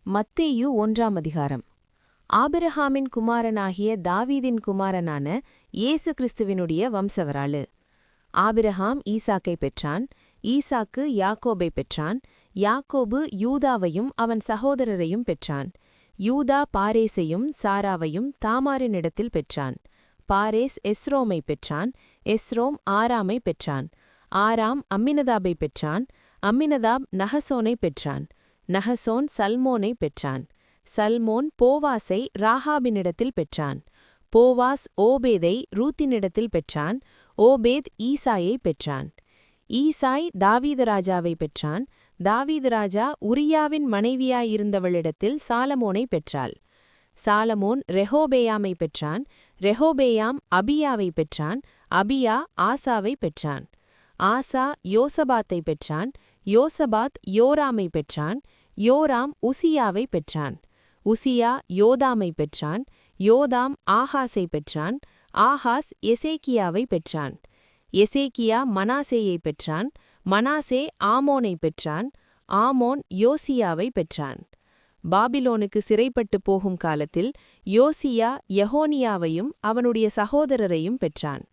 மத்தேயு 1ஆம் அதிகாரம். ஆபிரகாமின் குமாரனாகிய தாவீதின் குமாரனான இயேசு கிறிஸ்துவினுடைய வம்சவராளு. ஆபிரகாம் ஈசாக்கைப் பெற்றான். ஈசாக்கு யாக்கோபைப் பெற்றான். யாக்கோபு யூதாவையும் அவன் சகோதரரையும் பெற்றான். யூதா பாரேசையும் சாராவையும் தாமாரினிடத்தில் பெற்றான். பாரேஸ் எஸ்ரோமைப் பெற்றான். எஸ்ரோம் ஆராமைப் பெற்றான். ஆராம் அம்மினதாபைப் பெற்றான். அம்மினதாப் நகசோனைப் பெற்றான். நகசோன் சல்மோனைப் பெற்றான். சல்மோன் போவாசை ராகாபினிடத்தில் பெற்றான். போவாஸ் ஓபேதை ரூத்தினிடத்தில் பெற்றான். ஓபேத் ஈசாயைப் பெற்றான். ஈசாய் தாவீது ராஜாவைப் பெற்றான். தாவீது ராஜா உரியாவின் மனைவியாயிருந்தவளிடத்தில் சாலமோனைப் பெற்றாள். சாலமோன் ரெஹோபேயாமைப் பெற்றான். ரெஹோபேயாம் அபியாவைப் பெற்றான். அபியா ஆசாவைப் பெற்றான். ஆசா யோசபாத்தைப் பெற்றான். யோசபாத் யோராமைப் பெற்றான். யோராம் உசியாவைப் பெற்றான். உசியா யோதாமைப் பெற்றான். யோதாம் ஆகாஸைப் பெற்றான். ஆகாஸ் எசேக்கியாவைப் பெற்றான். எசேக்கியா மனாசேயைப் பெற்றான். மனாசே ஆமோனைப் பெற்றான். ஆமோன் யோசியாவைப் பெற்றான். பாபிலோனுக்கு சிறைப்பட்டு போகும் காலத்தில் யோசியா யெகோனியாவையும் அவனுடைய சகோதரரையும் பெற்றான்.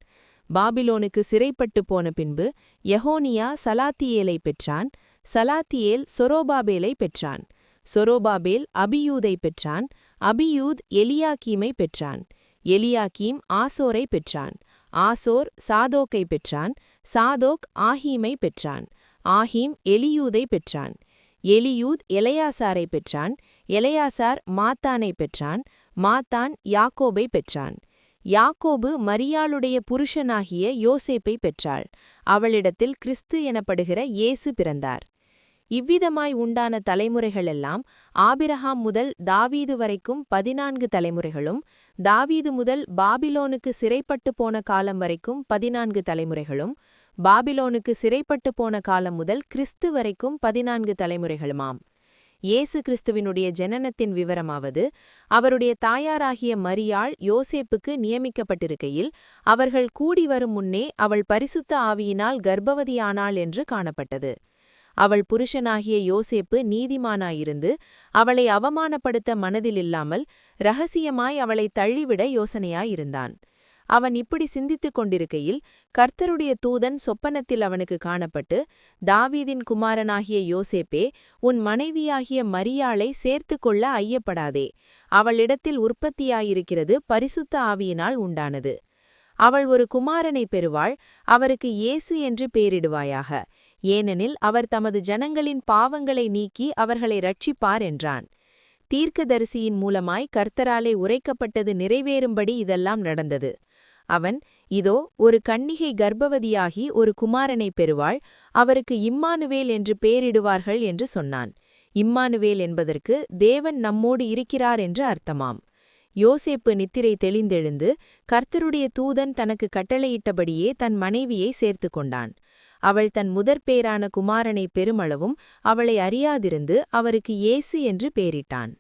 பாபிலோனுக்கு சிறைப்பட்டு போன பின்பு யெகோனியா சலாத்தியேலைப் பெற்றான். சலாத்தியேல் சொரோபாபேலைப் பெற்றான். சொரோபாபேல் அபியூதைப் பெற்றான். அபியூத் எலியாக்கீமைப் பெற்றான். எலியாக்கீம் ஆசோரைப் பெற்றான். ஆசோர் சாதோக்கைப் பெற்றான். சாதோக் ஆஹீமைப் பெற்றான். ஆஹீம் எலியூதைப் பெற்றான். எலியூத் எலெயாசாரைப் பெற்றான். எலெயாசார் மாத்தானைப் பெற்றான். மாத்தான் யாக்கோபைப் பெற்றான். யாக்கோபு மரியாளுடைய புருஷனாகிய யோசேப்பைப் பெற்றாள். அவளிடத்தில் கிறிஸ்து எனப்படுகிற இயேசு பிறந்தார். இவ்விதமாய் உண்டான தலைமுறைகளெல்லாம் ஆபிரகாம் முதல் தாவீது வரைக்கும் 14 தலைமுறைகளும், தாவீது முதல் பாபிலோனுக்கு சிறைப்பட்டு போன காலம் வரைக்கும் 14 தலைமுறைகளும், பாபிலோனுக்கு சிறைப்பட்டு போன காலம் முதல் கிறிஸ்து வரைக்கும் 14 தலைமுறைகளுமாம். இயேசு கிறிஸ்துவினுடைய ஜனனத்தின் விவரமாவது, அவருடைய தாயாராகிய மரியாள் யோசேப்புக்கு நியமிக்கப்பட்டிருக்கையில் அவர்கள் கூடி வரும் முன்னே அவள் பரிசுத்த ஆவியினால் கர்ப்பவதியானாள் என்று காணப்பட்டது. அவள் புருஷனாகிய யோசேப்பு நீதிமானாயிருந்து அவளை அவமானப்படுத்த மனதிலில்லாமல் இரகசியமாய் அவளை தள்ளிவிட யோசனையாயிருந்தான். அவன் இப்படி சிந்தித்துக் கொண்டிருக்கையில் கர்த்தருடைய தூதன் சொப்பனத்தில் அவனுக்கு காணப்பட்டு, தாவீதின் குமாரனாகிய யோசேப்பே, உன் மனைவியாகிய மரியாளை சேர்த்துக்கொள்ள ஐயப்படாதே. அவளிடத்தில் உற்பத்தியாயிருக்கிறது பரிசுத்த ஆவியினால் உண்டானது. அவள் ஒரு குமாரனை பெறுவாள். அவருக்கு இயேசு என்று பெயரிடுவாயாக. ஏனெனில் அவர் தமது ஜனங்களின் பாவங்களை நீக்கி அவர்களை இரட்சிப்பார் என்றான். தீர்க்கதரிசியின் மூலமாய் கர்த்தராலே உரைக்கப்பட்டது நிறைவேறும்படி இதெல்லாம் நடந்தது. அவன், இதோ ஒரு கன்னிகை கர்ப்பவதியாகி ஒரு குமாரனை பெறுவாள். அவருக்கு இம்மானுவேல் என்று பெயரிடுவார்கள் என்று சொன்னான். இம்மானுவேல் என்பதற்கு தேவன் நம்மோடு இருக்கிறார் என்று அர்த்தமாம். யோசேப்பு நித்திரை தெளிந்தெழுந்து கர்த்தருடைய தூதன் தனக்கு கட்டளையிட்டபடியே தன் மனைவியை சேர்த்து கொண்டான். அவள் தன் முதற்பேரான குமாரனை பெருமளவும் அவளை அறியாதிருந்து அவருக்கு இயேசு என்று பெயரிட்டான்.